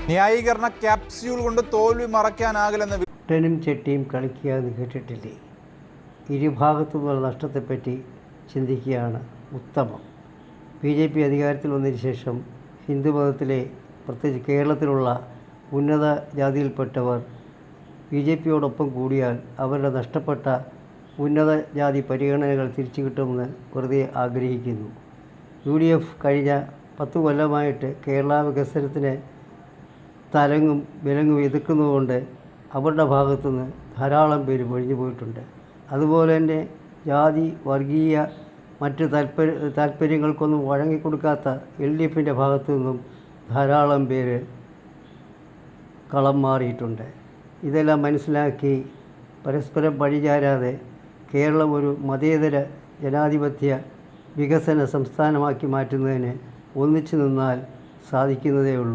ന്യായീകരണ capsule കൊണ്ട് തോൽവി മറയ്ക്കാനാകില്ലെന്ന് കുട്ടനും ചെട്ടിയും കളിക്കുക എന്ന് കേട്ടിട്ടില്ലേ? ഇരുഭാഗത്തുമുള്ള നഷ്ടത്തെപ്പറ്റി ചിന്തിക്കുകയാണ് ഉത്തമം. BJP അധികാരത്തിൽ വന്നതിന് ശേഷം ഹിന്ദുമതത്തിലെ പ്രത്യേകിച്ച് കേരളത്തിലുള്ള ഉന്നത ജാതിയിൽപ്പെട്ടവർ BJPയോടൊപ്പം കൂടിയാൽ അവരുടെ നഷ്ടപ്പെട്ട ഉന്നത ജാതി പരിഗണനകൾ തിരിച്ചു കിട്ടുമെന്ന് വെറുതെ ആഗ്രഹിക്കുന്നു. UDF കഴിഞ്ഞ 10 കൊല്ലമായിട്ട് കേരള വികസനത്തിന് തലങ്ങും വിലങ്ങും എതിർക്കുന്നതുകൊണ്ട് അവരുടെ ഭാഗത്തുനിന്ന് ധാരാളം പേര് ഒഴിഞ്ഞു പോയിട്ടുണ്ട്. അതുപോലെ തന്നെ ജാതി വർഗീയ മറ്റ് താല്പര്യങ്ങൾക്കൊന്നും വഴങ്ങിക്കൊടുക്കാത്ത LDFൻ്റെ ഭാഗത്തു നിന്നും ധാരാളം പേര് കളം മാറിയിട്ടുണ്ട്. ഇതെല്ലാം മനസ്സിലാക്കി പരസ്പരം പഴിചാരാതെ കേരളം ഒരു മതേതര ജനാധിപത്യ വികസന സംസ്ഥാനമാക്കി മാറ്റുന്നതിന് ഒന്നിച്ചു നിന്നാൽ സാധിക്കുന്നതേ ഉള്ളൂ.